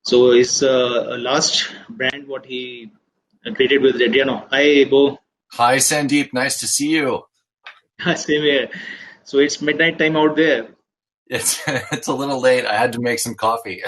So his last brand, what he created with Adriano. Hi, Bo. Hi, Sandeep. Nice to see you. Same here. So it's midnight time out there. It's it's a little late. I had to make some coffee.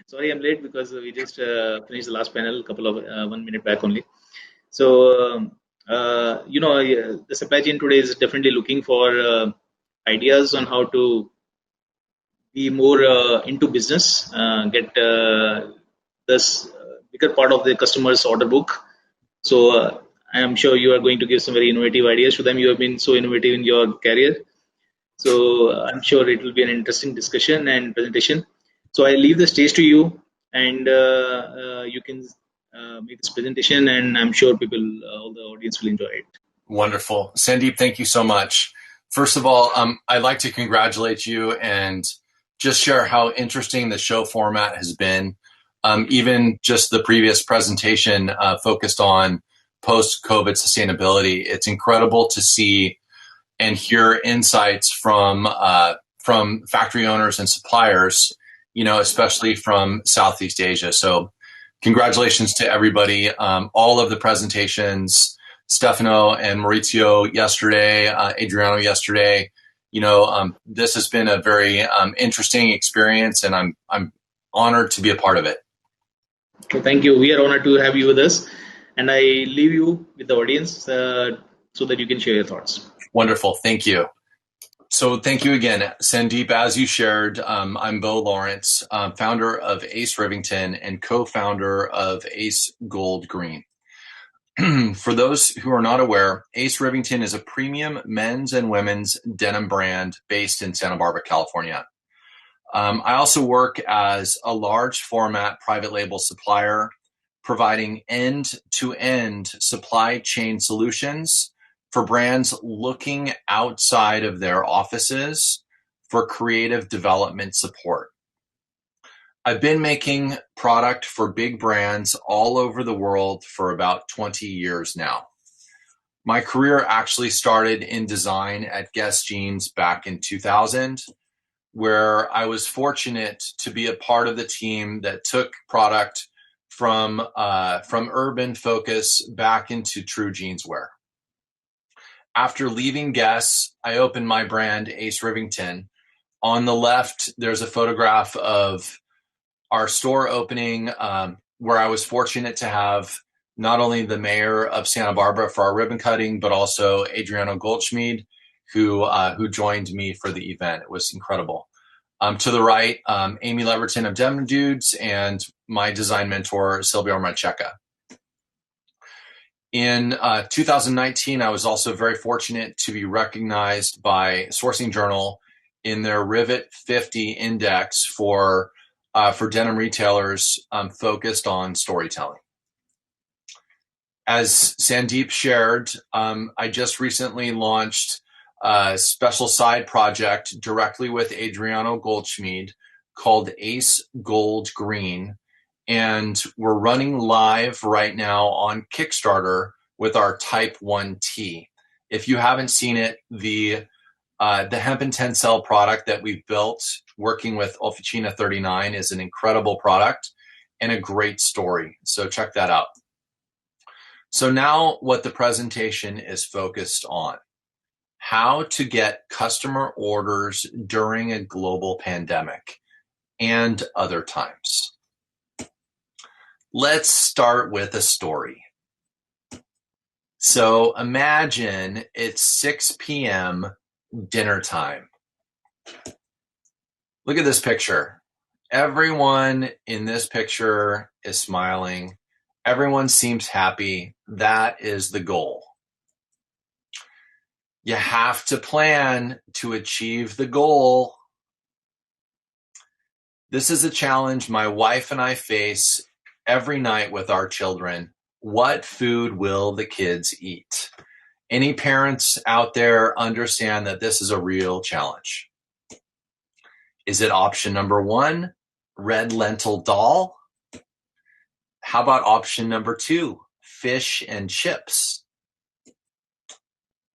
Sorry, I'm late because we just finished the last panel a couple of 1 minute back only. So the supply chain today is definitely looking for ideas on how to be more into business, get this bigger part of the customer's order book. So I am sure you are going to give some very innovative ideas to them. You have been so innovative in your career. So I'm sure it will be an interesting discussion and presentation. So I leave the stage to you, and you can make this presentation, and I'm sure people, all the audience, will enjoy it. Wonderful. Sandeep, thank you so much. First of all, I'd like to congratulate you and just share how interesting the show format has been. Even just the previous presentation focused on post-COVID sustainability. It's incredible to see and hear insights from factory owners and suppliers, especially from Southeast Asia. So congratulations to everybody. All of the presentations, Stefano and Maurizio yesterday, Adriano yesterday. This has been a very interesting experience, and I'm honored to be a part of it. So thank you. We are honored to have you with us, and I leave you with the audience so that you can share your thoughts. Wonderful. Thank you. So thank you again, Sandeep. As you shared, I'm Bo Lawrence, founder of Ace Rivington and co-founder of Ace Gold Green. For those who are not aware, Ace Rivington is a premium men's and women's denim brand based in Santa Barbara, California. I also work as a large format private label supplier, providing end-to-end supply chain solutions for brands looking outside of their offices for creative development support. I've been making product for big brands all over the world for about 20 years now. My career actually started in design at Guess Jeans back in 2000, where I was fortunate to be a part of the team that took product from urban focus back into true jeanswear. After leaving Guess, I opened my brand, Ace Rivington. On the left, there's a photograph of our store opening, where I was fortunate to have not only the mayor of Santa Barbara for our ribbon cutting, but also Adriano Goldschmied, who joined me for the event. It was incredible. To the right, Amy Leverton of Denim Dudes and my design mentor, Silvia Ormacheca. In 2019, I was also very fortunate to be recognized by Sourcing Journal in their Rivet 50 index for denim retailers focused on storytelling. As Sandeep shared, I just recently launched a special side project directly with Adriano Goldschmied called Ace Gold Green. And we're running live right now on Kickstarter with our Type 1 tee. If you haven't seen it, the hemp and Tencel product that we've built working with Officina 39 is an incredible product and a great story. So check that out. So now what the presentation is focused on: how to get customer orders during a global pandemic and other times. Let's start with a story. So imagine it's 6 p.m. dinner time. Look at this picture. Everyone in this picture is smiling. Everyone seems happy. That is the goal. You have to plan to achieve the goal. This is a challenge my wife and I face every night with our children. What food will the kids eat? Any parents out there understand that this is a real challenge. Is it option number 1, red lentil dal? How about option number 2, fish and chips?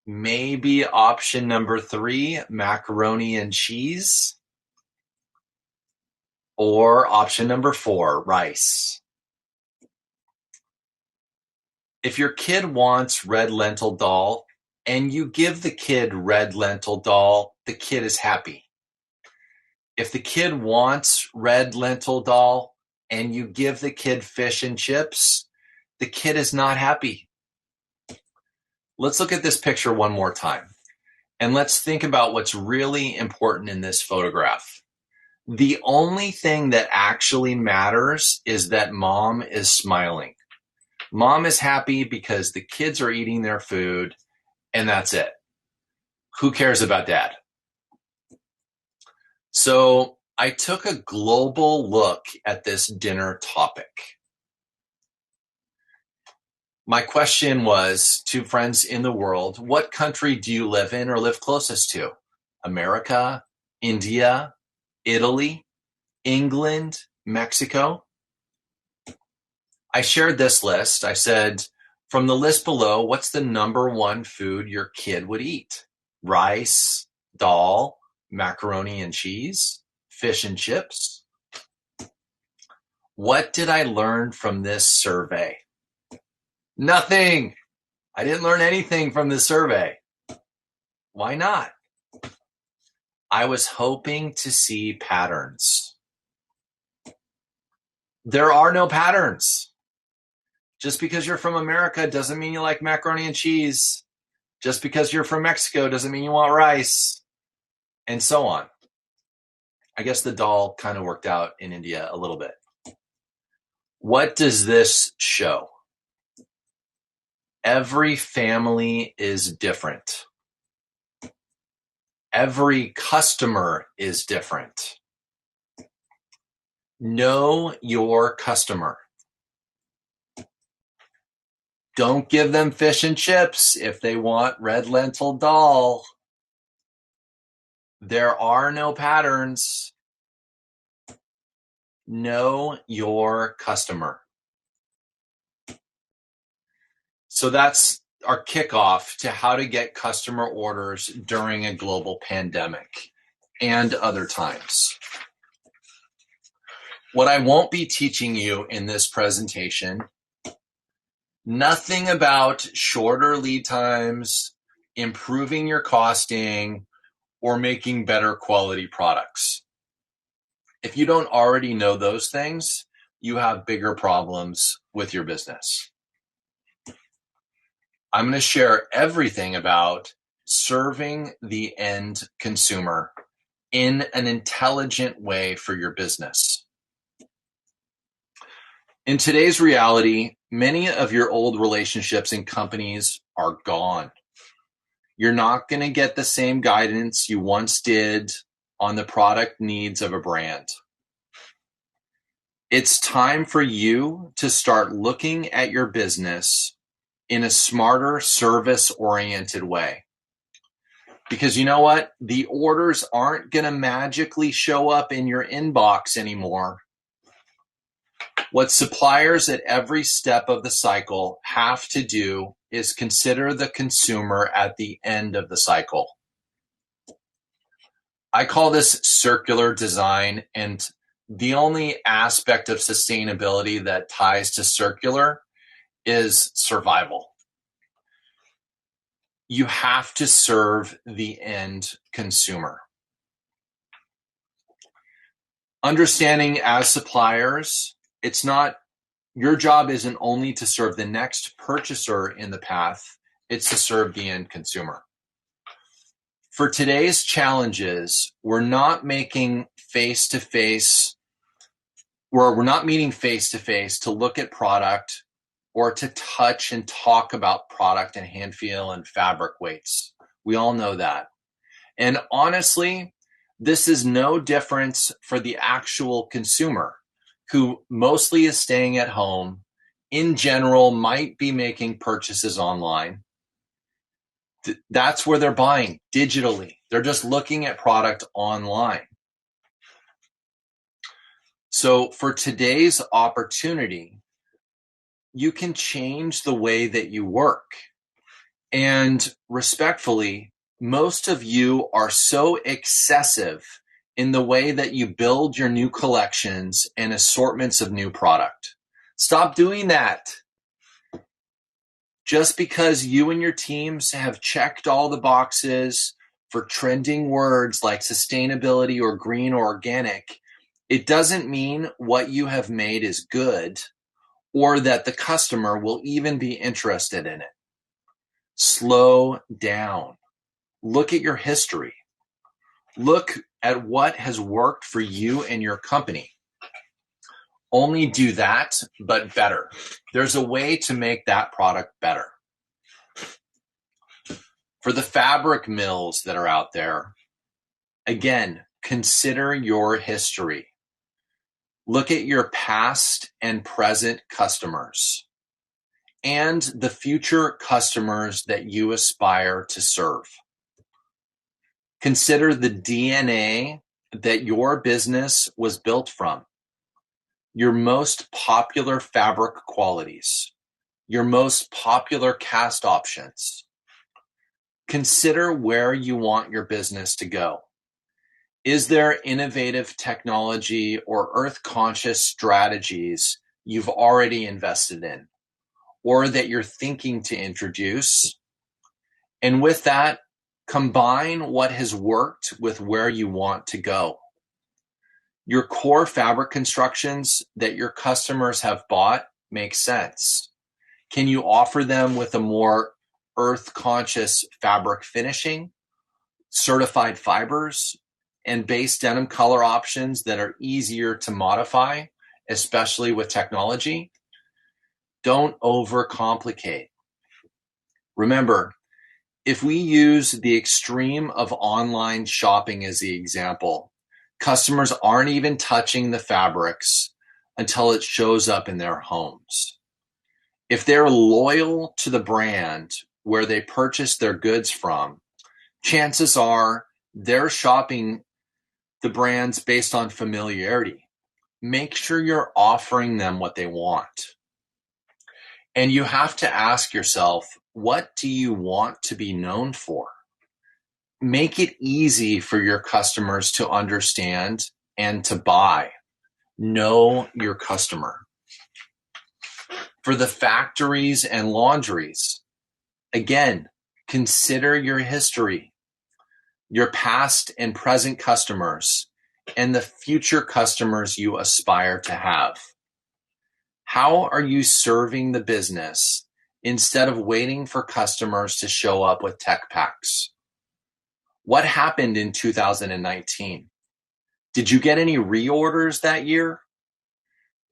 Maybe option number 3, macaroni and cheese? Or option number 4, rice. If your kid wants red lentil dal and you give the kid red lentil dal, the kid is happy. If the kid wants red lentil dal and you give the kid fish and chips, the kid is not happy. Let's look at this picture one more time. And let's think about what's really important in this photograph. The only thing that actually matters is that mom is smiling. Mom is happy because the kids are eating their food, and that's it. Who cares about dad? So I took a global look at this dinner topic. My question was to friends in the world, what country do you live in or live closest to? America, India, Italy, England, Mexico? I shared this list. I said, from the list below, what's the number one food your kid would eat? Rice, dal, macaroni and cheese, fish and chips? What did I learn from this survey? Nothing. I didn't learn anything from this survey. Why not? I was hoping to see patterns. There are no patterns. Just because you're from America doesn't mean you like macaroni and cheese. Just because you're from Mexico doesn't mean you want rice, and so on. I guess the dal kind of worked out in India a little bit. What does this show? Every family is different. Every customer is different. Know your customer. Don't give them fish and chips if they want red lentil dal. There are no patterns. Know your customer. So that's our kickoff to how to get customer orders during a global pandemic and other times. What I won't be teaching you in this presentation, nothing about shorter lead times, improving your costing, or making better quality products. If you don't already know those things, you have bigger problems with your business. I'm going to share everything about serving the end consumer in an intelligent way for your business. In today's reality, many of your old relationships and companies are gone. You're not going to get the same guidance you once did on the product needs of a brand. It's time for you to start looking at your business in a smarter, service-oriented way. Because you know what? The orders aren't going to magically show up in your inbox anymore. What suppliers at every step of the cycle have to do is consider the consumer at the end of the cycle. I call this circular design, and the only aspect of sustainability that ties to circular is survival. You have to serve the end consumer. Understanding as suppliers, it's not, your job isn't only to serve the next purchaser in the path, it's to serve the end consumer. For today's challenges, we're not meeting face-to-face to look at product or to touch and talk about product and hand feel and fabric weights. We all know that. And honestly, this is no difference for the actual consumer who mostly is staying at home, in general might be making purchases online. That's where they're buying digitally. They're just looking at product online. So for today's opportunity, you can change the way that you work. And respectfully, most of you are so excessive in the way that you build your new collections and assortments of new product. Stop doing that. Just because you and your teams have checked all the boxes for trending words like sustainability or green or organic, it doesn't mean what you have made is good or that the customer will even be interested in it. Slow down. Look at your history. Look at what has worked for you and your company. Only do that, but better. There's a way to make that product better. For the fabric mills that are out there, again, consider your history. Look at your past and present customers and the future customers that you aspire to serve. Consider the DNA that your business was built from. Your most popular fabric qualities, your most popular cast options. Consider where you want your business to go. Is there innovative technology or earth-conscious strategies you've already invested in or that you're thinking to introduce? And with that, combine what has worked with where you want to go. Your core fabric constructions that your customers have bought make sense. Can you offer them with a more earth-conscious fabric finishing, certified fibers, and base denim color options that are easier to modify, especially with technology? Don't overcomplicate. Remember, if we use the extreme of online shopping as the example, customers aren't even touching the fabrics until it shows up in their homes. If they're loyal to the brand where they purchase their goods from, chances are they're shopping the brands based on familiarity. Make sure you're offering them what they want. And you have to ask yourself, what do you want to be known for? Make it easy for your customers to understand and to buy. Know your customer. For the factories and laundries, again, consider your history, your past and present customers, and the future customers you aspire to have. How are you serving the business instead of waiting for customers to show up with tech packs? What happened in 2019? Did you get any reorders that year?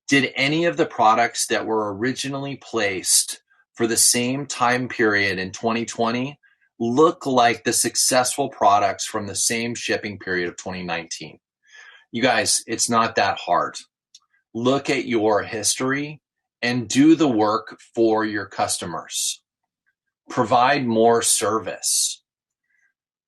Did any of the products that were originally placed for the same time period in 2020 look like the successful products from the same shipping period of 2019? You guys, it's not that hard. Look at your history and do the work for your customers. Provide more service.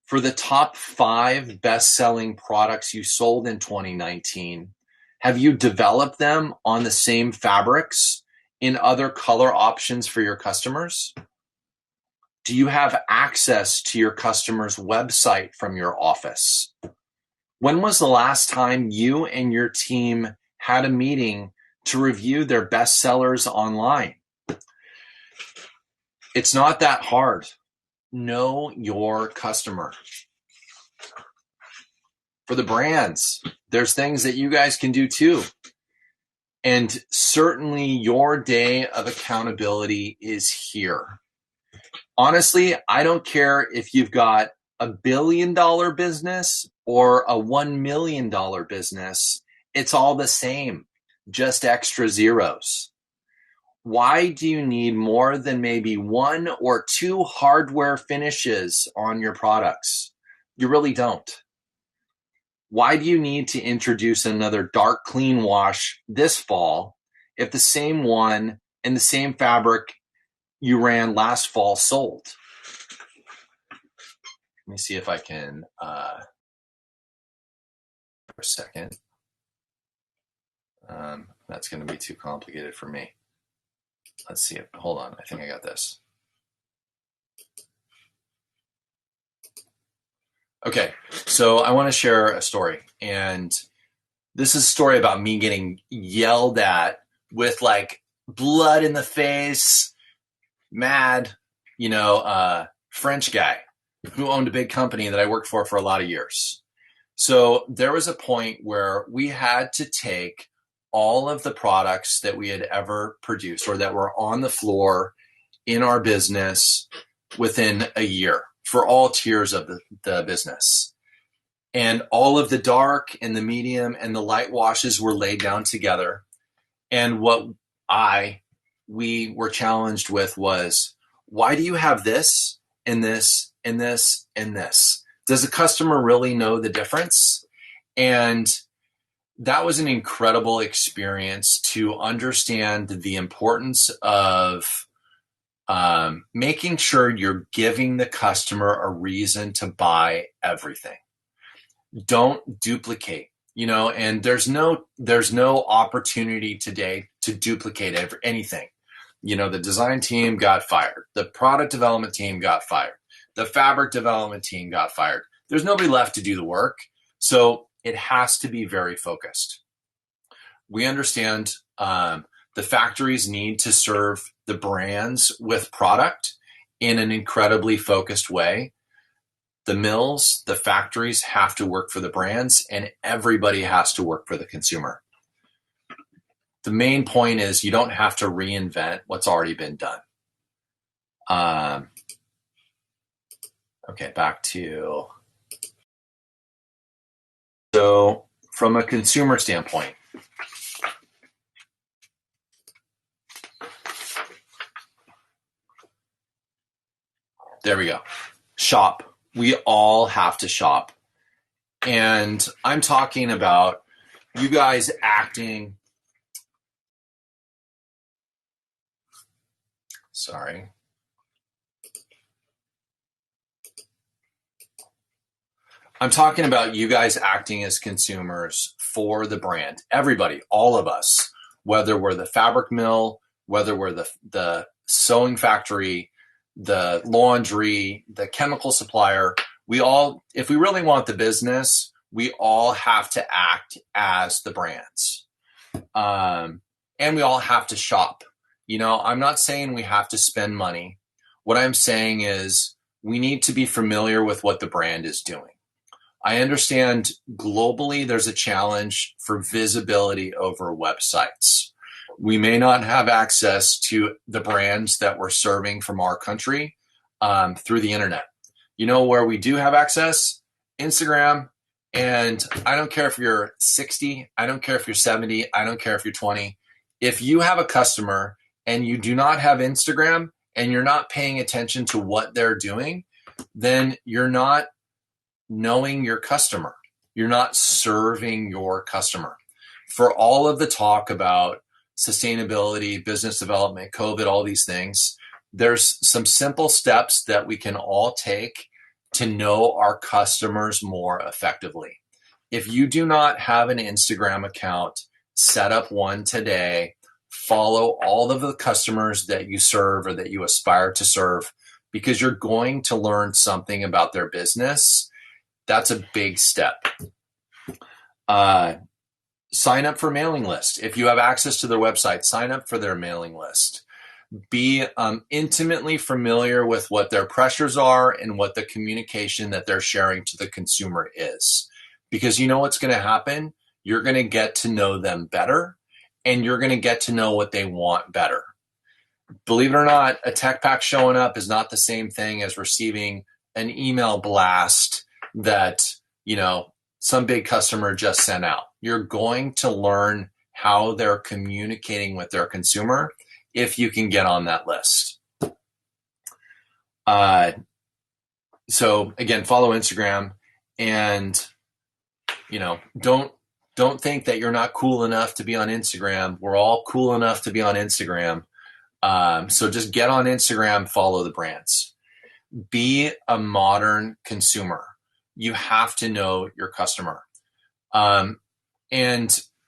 For the top 5 best-selling products you sold in 2019, have you developed them on the same fabrics in other color options for your customers? Do you have access to your customer's website from your office? When was the last time you and your team had a meeting to review their best sellers online? It's not that hard. Know your customer. For the brands, there's things that you guys can do too. And certainly your day of accountability is here. Honestly, I don't care if you've got $1 billion business or a $1 million business. It's all the same, just extra zeros. Why do you need more than maybe 1 or 2 hardware finishes on your products? You really don't. Why do you need to introduce another dark clean wash this fall if the same one and the same fabric you ran last fall sold? Let me see if I can, for a second. That's going to be too complicated for me. Let's see it. Hold on. I think I got this. Okay, so I want to share a story, and this is a story about me getting yelled at with like blood in the face, mad, French guy who owned a big company that I worked for a lot of years. So there was a point where we had to take all of the products that we had ever produced or that were on the floor in our business within a year for all tiers of the business. And all of the dark and the medium and the light washes were laid down together. And what we were challenged with was, why do you have this and this and this and this? Does the customer really know the difference? And that was an incredible experience to understand the importance of making sure you're giving the customer a reason to buy everything. Don't duplicate, and there's no opportunity today to duplicate anything. The design team got fired, the product development team got fired, the fabric development team got fired. There's nobody left to do the work, so it has to be very focused. We understand the factories need to serve the brands with product in an incredibly focused way. The mills, the factories have to work for the brands, and everybody has to work for the consumer. The main point is you don't have to reinvent what's already been done. Okay, back to... So from a consumer standpoint, there we go. Shop. We all have to shop. And I'm talking about you guys acting. Sorry. I'm talking about you guys acting as consumers for the brand. Everybody, all of us, whether we're the fabric mill, whether we're the sewing factory, the laundry, the chemical supplier, we all, if we really want the business, we all have to act as the brands. And we all have to shop. I'm not saying we have to spend money. What I'm saying is we need to be familiar with what the brand is doing. I understand globally there's a challenge for visibility over websites. We may not have access to the brands that we're serving from our country through the internet. Where we do have access? Instagram. And I don't care if you're 60, I don't care if you're 70, I don't care if you're 20. If you have a customer and you do not have Instagram and you're not paying attention to what they're doing, then you're not knowing your customer. You're not serving your customer. For all of the talk about sustainability, business development, COVID, all these things, there's some simple steps that we can all take to know our customers more effectively. If you do not have an Instagram account, set up one today. Follow all of the customers that you serve or that you aspire to serve, because you're going to learn something about their business. That's a big step. Sign up for mailing list. If you have access to their website, sign up for their mailing list. Be intimately familiar with what their pressures are and what the communication that they're sharing to the consumer is. Because you know what's going to happen? You're going to get to know them better, and you're going to get to know what they want better. Believe it or not, a tech pack showing up is not the same thing as receiving an email blast that, some big customer just sent out. You're going to learn how they're communicating with their consumer if you can get on that list. So again, follow Instagram, and don't think that you're not cool enough to be on Instagram. We're all cool enough to be on Instagram. So just get on Instagram, follow the brands. Be a modern consumer. You have to know your customer. And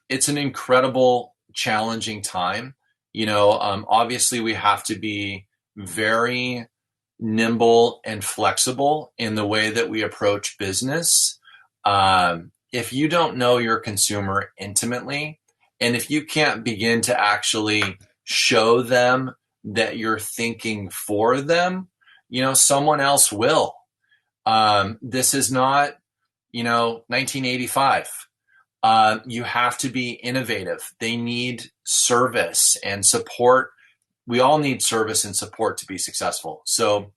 it's an incredible, challenging time. Obviously we have to be very nimble and flexible in the way that we approach business. If you don't know your consumer intimately, and if you can't begin to actually show them that you're thinking for them, someone else will. This is not, 1985. You have to be innovative. They need service and support. We all need service and support to be successful. So,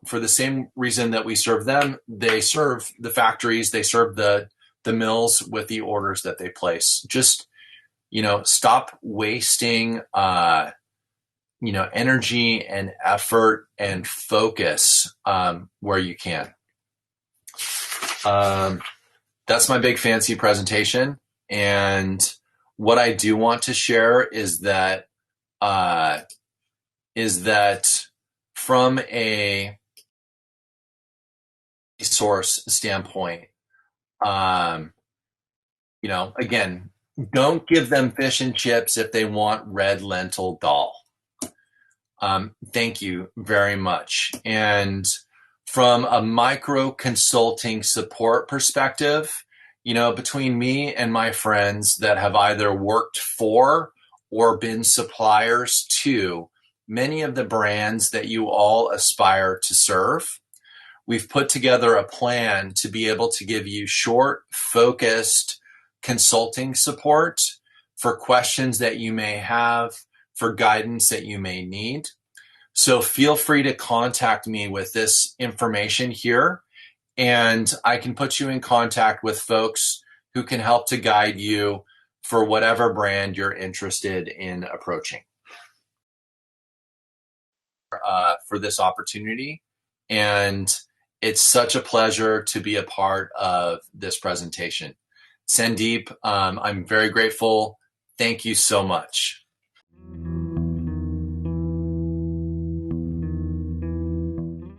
for the same reason that we serve them, they serve the factories, they serve the mills with the orders that they place. Just, stop wasting, energy and effort and focus where you can. That's my big fancy presentation. And what I do want to share is that from a source standpoint, again, don't give them fish and chips if they want red lentil dal. Thank you very much. And from a micro consulting support perspective, between me and my friends that have either worked for or been suppliers to many of the brands that you all aspire to serve, we've put together a plan to be able to give you short, focused consulting support for questions that you may have, for guidance that you may need. So feel free to contact me with this information here, and I can put you in contact with folks who can help to guide you for whatever brand you're interested in approaching. For this opportunity, and it's such a pleasure to be a part of this presentation. Sandeep, I'm very grateful. Thank you so much.